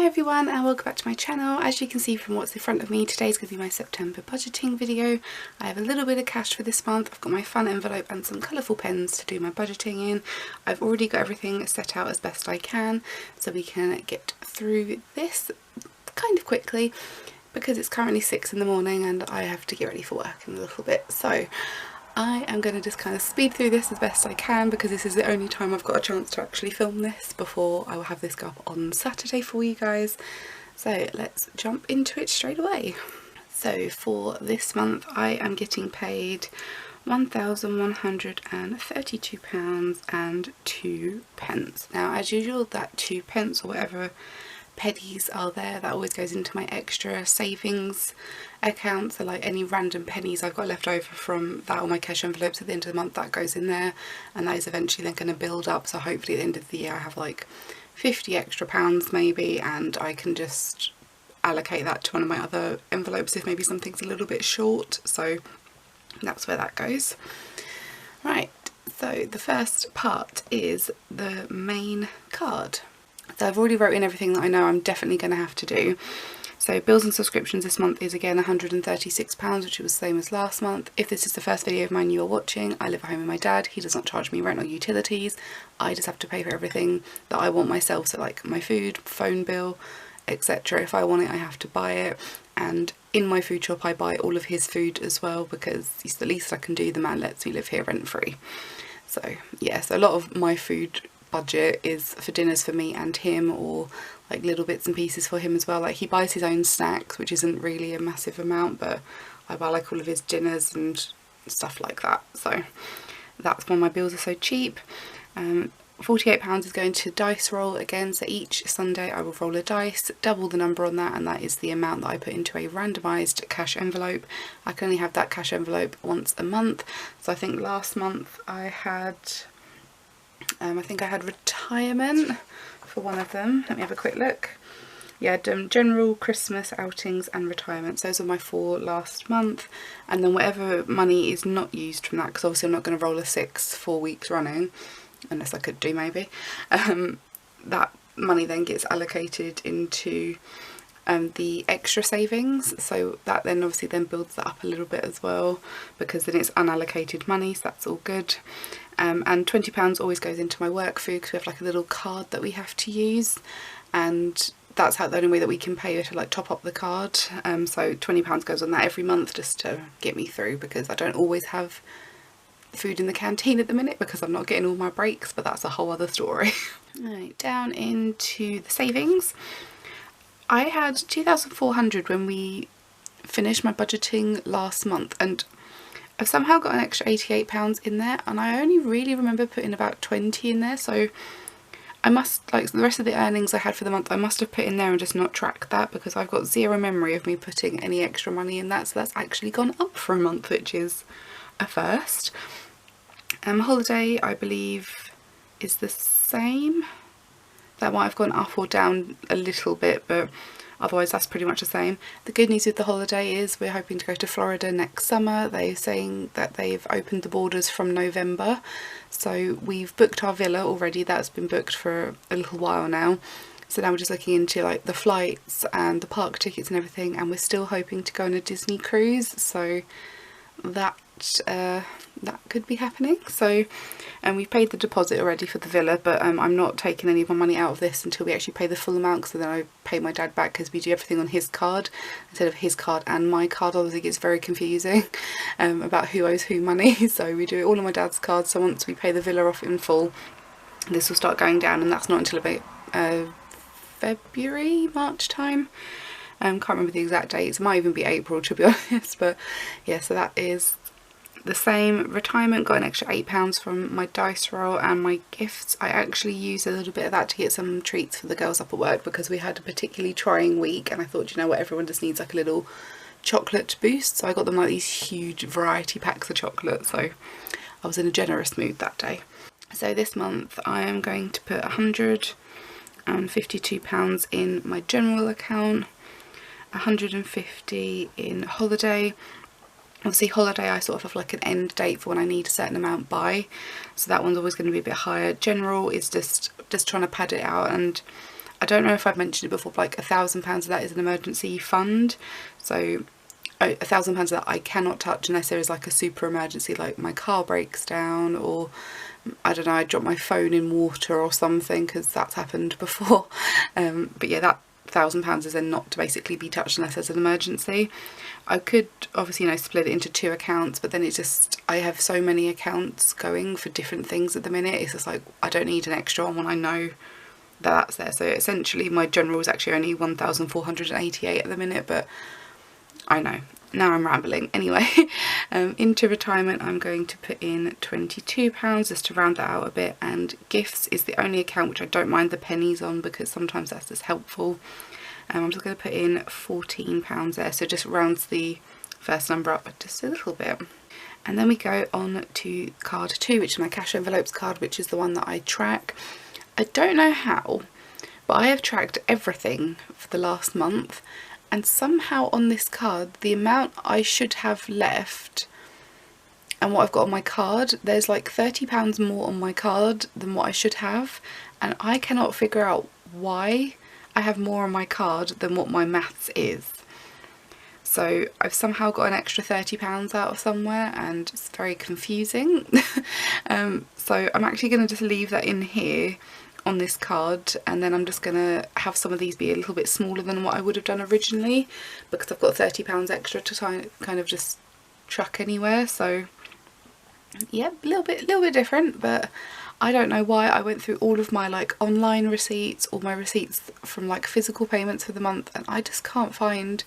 Hi everyone and welcome back to my channel. As you can see from what's in front of me, today's going to be my September budgeting video. I have a little bit of cash for this month. I've got my fun envelope and some colourful pens to do my budgeting in. I've already got everything set out as best I can so we can get through this kind of quickly because it's currently 6 in the morning and I have to get ready for work in a little bit. So I am going to just kind of speed through this as best I can because this is the only time I've got a chance to actually film this before I will have this go up on Saturday for you guys. So let's jump into it straight away. So for this month I am getting paid £1,132.02. Now as usual that 2 pence or whatever pennies are there, that always goes into my extra savings account. So like any random pennies I've got left over from that or my cash envelopes at the end of the month, that goes in there, and that is eventually then going to build up. So hopefully at the end of the year I have like 50 extra pounds maybe, and I can just allocate that to one of my other envelopes if maybe something's a little bit short. So that's where that goes. Right, so the first part is the main card. So I've already wrote in everything that I know I'm definitely going to have to do. So bills and subscriptions this month is again £136, which was the same as last month. If this is the first video of mine you are watching, I live at home with my dad. He does not charge me rent or utilities. I just have to pay for everything that I want myself, so like my food, phone bill, etc. If I want it I have to buy it, and in my food shop I buy all of his food as well because it's the least I can do. The man lets me live here rent free. So yeah, so a lot of my food budget is for dinners for me and him, or like little bits and pieces for him as well. Like he buys his own snacks, which isn't really a massive amount, but I buy like all of his dinners and stuff like that. So that's why my bills are so cheap. £48 is going to dice roll again, so each Sunday I will roll a dice, double the number on that, and that is the amount that I put into a randomised cash envelope. I can only have that cash envelope once a month, so I think last month I had I think I had retirement for one of them. Let me have a quick look. Yeah, general, Christmas, outings and retirement. So those are my 4 last month, and then whatever money is not used from that, because obviously I'm not going to roll a 6 4 weeks running, unless I could do maybe, that money then gets allocated into the extra savings. So that then obviously then builds that up a little bit as well, because then it's unallocated money, so that's all good. And £20 always goes into my work food because we have like a little card that we have to use, and that's how the only way that we can pay to like top up the card. So £20 goes on that every month just to get me through, because I don't always have food in the canteen at the minute because I'm not getting all my breaks, but that's a whole other story. Right, down into the savings. I had 2,400 when we finished my budgeting last month, and I've somehow got an extra £88 in there, and I only really remember putting about 20 in there, so I must, like the rest of the earnings I had for the month, I must have put in there and just not tracked that, because I've got zero memory of me putting any extra money in that. So that's actually gone up for a month, which is a first. Holiday I believe is the same. That might have gone up or down a little bit, but otherwise that's pretty much the same. The good news with the holiday is we're hoping to go to Florida next summer. They're saying that they've opened the borders from November, so we've booked our villa already. That's been booked for a little while now, so now we're just looking into like the flights and the park tickets and everything, and we're still hoping to go on a Disney cruise, so that could be happening. So we've paid the deposit already for the villa, but I'm not taking any of my money out of this until we actually pay the full amount, so then I pay my dad back, because we do everything on his card instead of his card and my card. Obviously it gets very confusing about who owes who money, so we do it all on my dad's card. So once we pay the villa off in full, this will start going down, and that's not until about February, March time. Can't remember the exact dates. It might even be April to be honest, but yeah, so that is the same. Retirement got an extra £8 from my dice roll, and my gifts I actually used a little bit of that to get some treats for the girls up at work, because we had a particularly trying week, and I thought, you know what, everyone just needs like a little chocolate boost, so I got them like these huge variety packs of chocolate, so I was in a generous mood that day. So this month I am going to put £152 in my general account, 150 in holiday. Obviously holiday I sort of have like an end date for when I need a certain amount by, so that one's always going to be a bit higher. General is just trying to pad it out, and I don't know if I've mentioned it before, but like £1,000 of that is an emergency fund. So £1,000 that I cannot touch unless there is like a super emergency, like my car breaks down, or I don't know, I drop my phone in water or something, because that's happened before. But yeah, that £1,000 is then not to basically be touched unless there's an emergency. I could obviously, you know, split it into 2 accounts, but then it just, I have so many accounts going for different things at the minute. It's just like, I don't need an extra one when I know that that's there. So essentially my general is actually only 1,488 at the minute, but I know, now I'm rambling. Anyway, into retirement I'm going to put in £22 just to round that out a bit, and gifts is the only account which I don't mind the pennies on, because sometimes that's just helpful. I'm just going to put in £14 there, so it just rounds the first number up just a little bit. And then we go on to card 2, which is my cash envelopes card, which is the one that I track. I don't know how, but I have tracked everything for the last month, and somehow on this card the amount I should have left and what I've got on my card, there's like £30 more on my card than what I should have, and I cannot figure out why I have more on my card than what my maths is. So I've somehow got an extra £30 out of somewhere, and it's very confusing. So I'm actually going to just leave that in here on this card, and then I'm just going to have some of these be a little bit smaller than what I would have done originally, because I've got £30 extra to kind of just chuck anywhere. So yeah, a little bit different, but I don't know why. I went through all of my like online receipts, all my receipts from like physical payments for the month, and I just can't find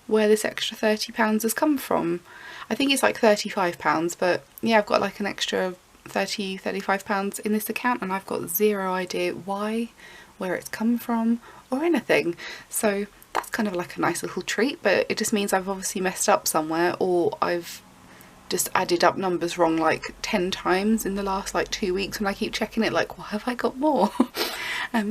where this extra £30 has come from. I think it's like £35, but yeah, I've got like an extra £35 in this account, and I've got zero idea why, where it's come from, or anything. So that's kind of like a nice little treat, but it just means I've obviously messed up somewhere, or I've just added up numbers wrong like 10 times in the last like 2 weeks, when I keep checking it like, why have I got more?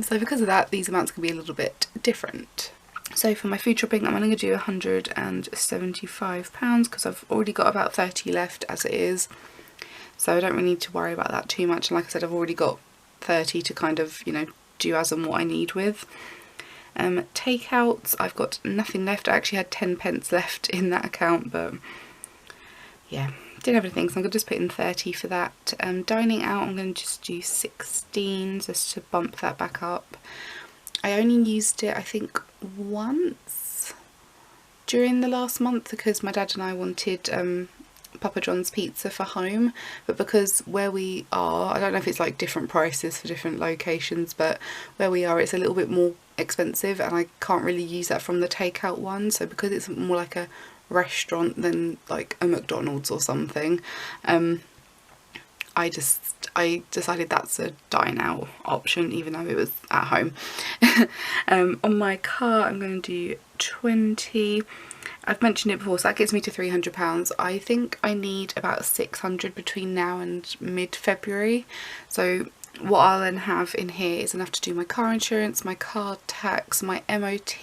So because of that, these amounts can be a little bit different. So for my food shopping, I'm only going to do £175 because I've already got about 30 left as it is. So I don't really need to worry about that too much. And like I said, I've already got 30 to kind of, you know, do as and what I need with. Takeouts, I've got nothing left. I actually had 10 pence left in that account, but yeah, didn't have anything, so I'm going to just put in 30 for that. Dining out, I'm going to just do 16 just to bump that back up. I only used it, I think, once during the last month because my dad and I wanted Papa John's pizza for home, but because where we are, I don't know if it's like different prices for different locations, but where we are it's a little bit more expensive, and I can't really use that from the takeout one. So because it's more like a restaurant than like a McDonald's or something, I decided that's a dine out option, even though it was at home. On my car I'm going to do 20. I've mentioned it before, so that gets me to £300. I think I need about 600 between now and mid-February. So what I'll then have in here is enough to do my car insurance, my car tax, my MOT,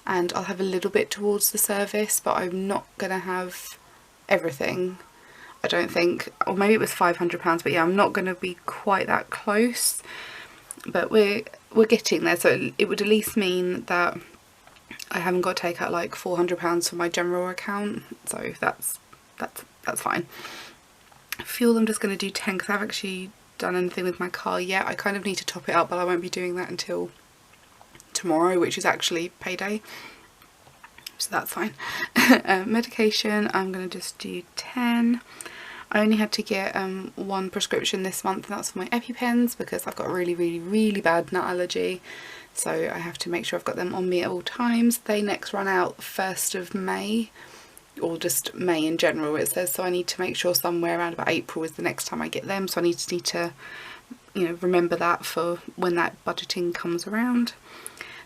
and I'll have a little bit towards the service, but I'm not going to have everything, I don't think. Or maybe it was £500, but yeah, I'm not going to be quite that close. But we're getting there, so it would at least mean that I haven't got to take out like £400 for my general account, so that's fine. Fuel, I'm just going to do 10 because I haven't actually done anything with my car yet. I kind of need to top it up, but I won't be doing that until tomorrow, which is actually payday, so that's fine. Medication, I'm going to just do 10. I only had to get one prescription this month, and that's for my EpiPens because I've got a really bad nut allergy, so I have to make sure I've got them on me at all times. They next run out 1st of May, or just May in general it says, so I need to make sure somewhere around about April is the next time I get them, so I need to you know, remember that for when that budgeting comes around.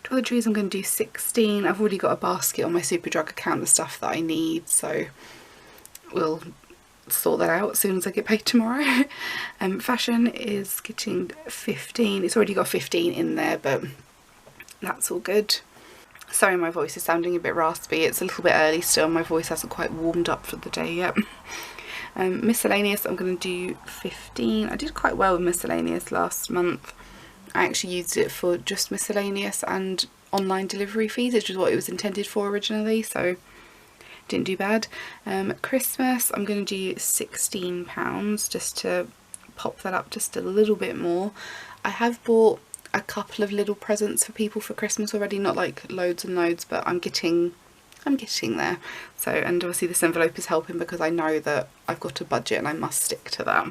Toiletries, I'm going to do 16. I've already got a basket on my Superdrug account of stuff that I need, so we'll sort that out as soon as I get paid tomorrow. Fashion is getting 15. It's already got 15 in there, but that's all good. Sorry, my voice is sounding a bit raspy. It's a little bit early still. My voice hasn't quite warmed up for the day yet. Miscellaneous, I'm going to do 15. I did quite well with miscellaneous last month. I actually used it for just miscellaneous and online delivery fees, which is what it was intended for originally, so didn't do bad. Christmas, I'm going to do £16 just to pop that up just a little bit more. I have bought a couple of little presents for people for Christmas already, not like loads and loads, but I'm getting there. So, and obviously this envelope is helping because I know that I've got a budget and I must stick to that.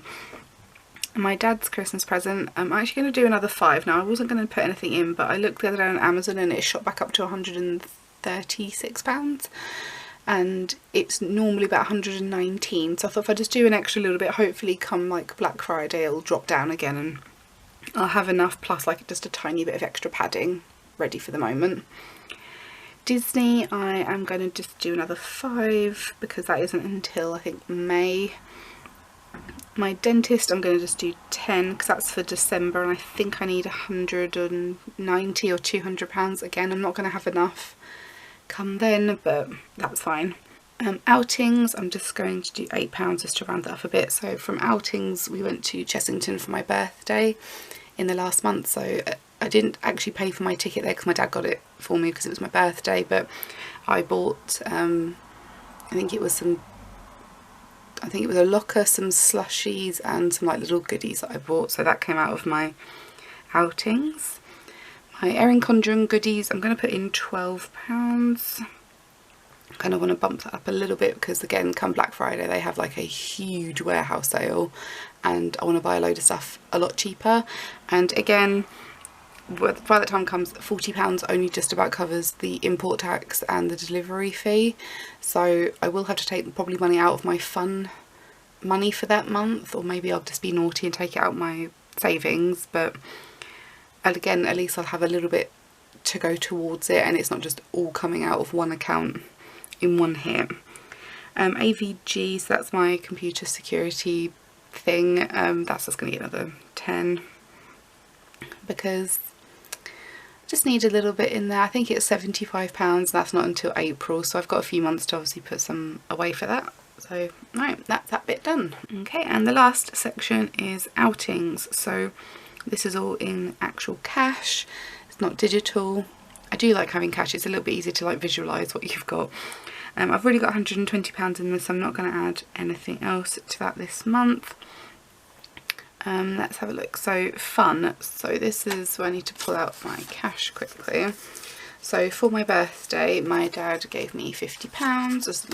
My dad's Christmas present, I'm actually going to do another £5. Now I wasn't going to put anything in, but I looked the other day on Amazon and it shot back up to £136, and it's normally about 119, so I thought if I just do an extra little bit, hopefully come like Black Friday it'll drop down again and I'll have enough, plus like just a tiny bit of extra padding ready for the moment. Disney, I am going to just do another £5 because that isn't until I think May. My dentist, I'm going to just do 10 because that's for December, and I think I need 190 or £200. Again, I'm not going to have enough come then, but that's fine. Outings, I'm just going to do £8 just to round that up a bit. So from outings, we went to Chessington for my birthday in the last month, so I didn't actually pay for my ticket there because my dad got it for me because it was my birthday, but I bought I think it was a locker, some slushies and some like little goodies that I bought, so that came out of my outings. My Erin Condren goodies, I'm going to put in £12. I kind of want to bump that up a little bit because again, come Black Friday they have like a huge warehouse sale and I want to buy a load of stuff a lot cheaper, and again by the time comes, £40 only just about covers the import tax and the delivery fee, so I will have to take probably money out of my fun money for that month, or maybe I'll just be naughty and take it out my savings, but again at least I'll have a little bit to go towards it and it's not just all coming out of one account in one hit. AVG, so that's my computer security thing, that's just going to get another 10 because just need a little bit in there. I think it's £75, that's not until April, so I've got a few months to obviously put some away for that. So right, that's that bit done. Okay, and the last section is outings. So this is all in actual cash, it's not digital. I do like having cash, it's a little bit easier to like visualise what you've got. I've already got £120 in this, so I'm not going to add anything else to that this month. Let's have a look. So fun, so this is where I need to pull out my cash quickly. So for my birthday my dad gave me £50 as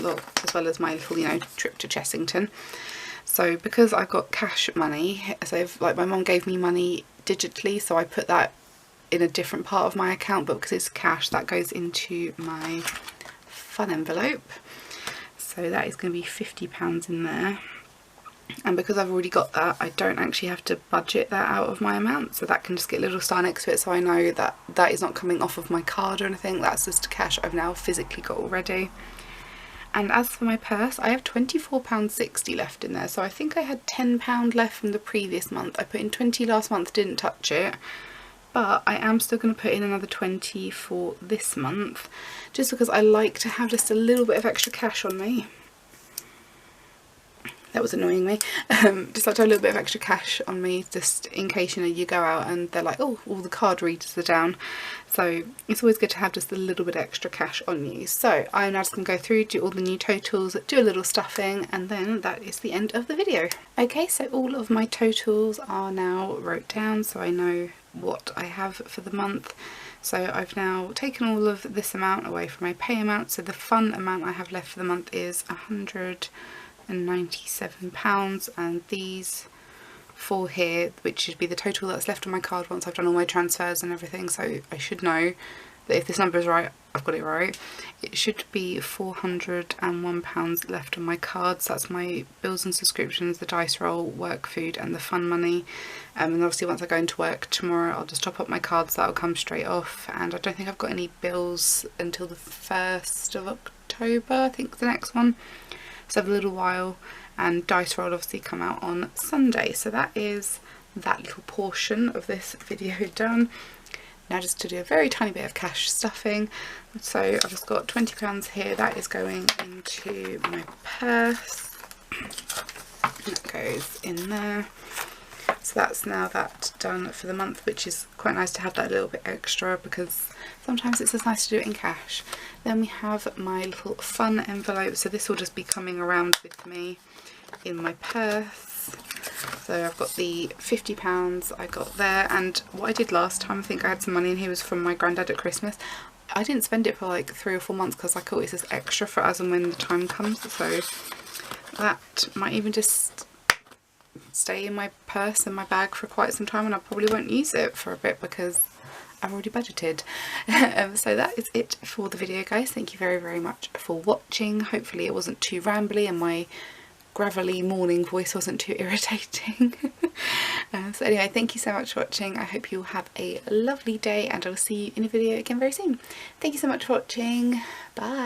well as my little, you know, trip to Chessington. So because I've got cash money, so like my mum gave me money digitally, so I put that in a different part of my account, but because it's cash that goes into my fun envelope, so that is going to be £50 in there. And because I've already got that, I don't actually have to budget that out of my amount, so that can just get a little star next to it, so I know that that is not coming off of my card or anything, that's just cash I've now physically got already. And as for my purse, I have £24.60 left in there, so I think I had £10 left from the previous month. I put in 20 last month, didn't touch it, but I am still going to put in another 20 for this month, just because I like to have just a little bit of extra cash on me. That was annoying me. Just like to have a little bit of extra cash on me, just in case, you know, you go out and they're like, oh, all the card readers are down. So it's always good to have just a little bit extra cash on you. So I'm now just going to go through, do all the new totals, do a little stuffing, and then that is the end of the video. Okay, so all of my totals are now wrote down, so I know what I have for the month. So I've now taken all of this amount away from my pay amount, so the fun amount I have left for the month is £197, and these four here, which should be the total that's left on my card once I've done all my transfers and everything, so I should know that if this number is right, I've got it right. It should be £401 left on my cards. That's my bills and subscriptions, the dice roll, work food and the fun money. And obviously once I go into work tomorrow I'll just top up my cards, that'll come straight off, and I don't think I've got any bills until the 1st of October, I think the next one. So I have a little while, and dice roll obviously come out on Sunday. So that is that little portion of this video done. Now just to do a very tiny bit of cash stuffing. So I've just got £20 here, that is going into my purse. That goes in there. So that's now that done for the month, which is quite nice to have that little bit extra because sometimes it's just nice to do it in cash. Then we have my little fun envelope, so this will just be coming around with me in my purse. So I've got the £50 I got there, and what I did last time, I think I had some money in here, was from my granddad at Christmas. I didn't spend it for like 3 or 4 months because I thought it's just extra for as and when the time comes, so that might even just stay in my purse and my bag for quite some time, and I probably won't use it for a bit because I've already budgeted. So that is it for the video, guys. Thank you very, very much for watching. Hopefully it wasn't too rambly and my gravelly morning voice wasn't too irritating. So anyway, thank you so much for watching. I hope you'll have a lovely day, and I'll see you in a video again very soon. Thank you so much for watching. Bye.